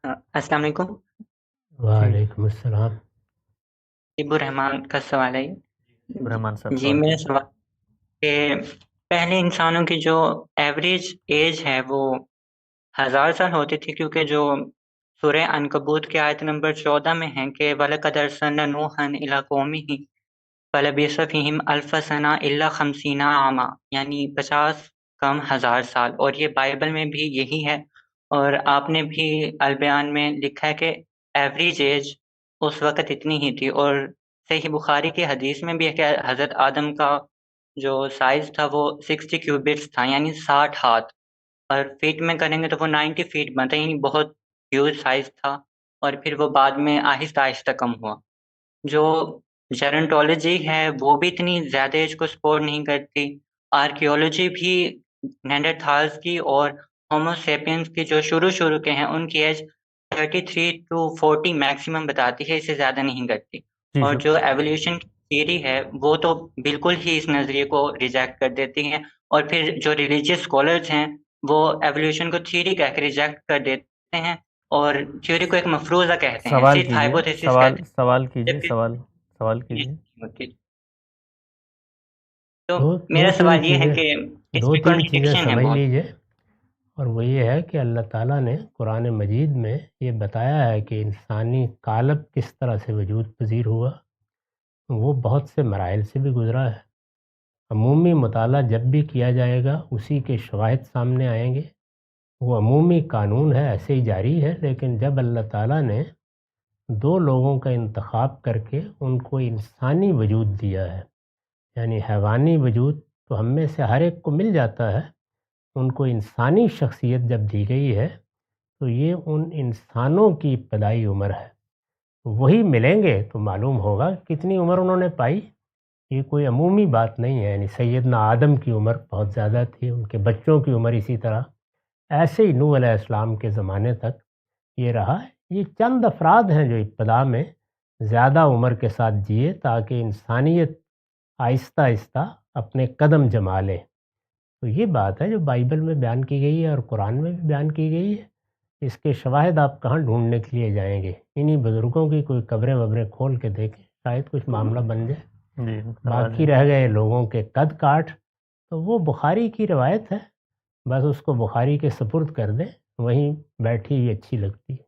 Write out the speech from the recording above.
السلام علیکم. جی وعلیکم السلام۔ ابو رحمان کا سوال ہے. عبدالرحمان صاحب جی سوال میرا کریں۔ سوال کہ پہلے انسانوں کی جو ایوریج ایج ہے وہ 1000 سال ہوتی تھی، کیونکہ جو سورہ عنکبوت کی آیت نمبر 14 میں ہے کہ وَلَقَدْ أَرْسَلْنَا نُوحًا إِلَىٰ قَوْمِهِ فَلَبِثَ فِيهِمْ أَلْفَ سَنَةٍ إِلَّا 50 عاما، یعنی 50 کم 1000 سال. اور یہ بائبل میں بھی یہی ہے، اور آپ نے بھی البیان میں لکھا ہے کہ ایوریج ایج اس وقت اتنی ہی تھی. اور صحیح بخاری کی حدیث میں بھی ہے کہ حضرت آدم کا جو سائز تھا وہ 60 کیوبٹس تھا، یعنی 60 ہاتھ. اور فیٹ میں کریں گے تو وہ 90 فیٹ بنتا ہے، یعنی بہت ہیوج سائز تھا. اور پھر وہ بعد میں آہستہ آہستہ کم ہوا. جو جیرنٹولوجی ہے وہ بھی اتنی زیادہ ایج کو سپورٹ نہیں کرتی. آرکیولوجی بھی نینڈرتھالز کی اور ہومو سیپینز کی جو شروع کے ہیں ان کی ایج 33 to 40 میکسیمم بتاتی ہے، اس سے زیادہ نہیں کرتی. جی اور سر، جو ایولیوشن کی تھیوری ہے وہ تو بالکل ہی اس نظریے کو ریجیکٹ کر دیتی ہیں. اور پھر جو ریلیجیس اسکالرز ہیں وہ ایولیوشن کو تھیوری کہہ کے ریجیکٹ کر دیتے ہیں، اور تھیوری کو ایک مفروضہ کہتے ہیں، سوال صرف کیجیے، ہائپوتھیسس سوال کہتے سوال ہیں. کیجیے، جبکہ سوال جی، کیجیے۔ اوکے. تو دو دو میرا تین سوال یہ ہے چیزیں کہ اس دو میں تین چیزیں کنٹرڈکشن ہے سمجھ بہت. لیجئے، اور وہ یہ ہے کہ اللہ تعالیٰ نے قرآن مجید میں یہ بتایا ہے کہ انسانی قالب کس طرح سے وجود پذیر ہوا۔ وہ بہت سے مراحل سے بھی گزرا ہے۔ عمومی مطالعہ جب بھی کیا جائے گا اسی کے شواہد سامنے آئیں گے۔ وہ عمومی قانون ہے، ایسے ہی جاری ہے، لیکن جب اللہ تعالیٰ نے دو لوگوں کا انتخاب کر کے ان کو انسانی وجود دیا ہے، یعنی حیوانی وجود تو ہم میں سے ہر ایک کو مل جاتا ہے، ان کو انسانی شخصیت جب دی گئی ہے تو یہ ان انسانوں کی ابتدائی عمر ہے۔ وہی ملیں گے تو معلوم ہوگا کتنی عمر انہوں نے پائی۔ یہ کوئی عمومی بات نہیں ہے، یعنی سیدنا آدم کی عمر بہت زیادہ تھی، ان کے بچوں کی عمر اسی طرح، ایسے ہی نوح علیہ السلام کے زمانے تک یہ رہا ہے۔ یہ چند افراد ہیں جو ابتدا میں زیادہ عمر کے ساتھ جیے تاکہ انسانیت آہستہ آہستہ اپنے قدم جما لے۔ تو یہ بات ہے جو بائبل میں بیان کی گئی ہے اور قرآن میں بھی بیان کی گئی ہے۔ اس کے شواہد آپ کہاں ڈھونڈنے کے لیے جائیں گے؟ انہی بزرگوں کی کوئی قبریں وبریں کھول کے دیکھیں، شاید کچھ معاملہ بن جائے۔ جی کروا باقی دیں۔ رہ گئے لوگوں کے قد کاٹ، تو وہ بخاری کی روایت ہے، بس اس کو بخاری کے سپرد کر دیں، وہیں بیٹھی ہوئی اچھی لگتی ہے۔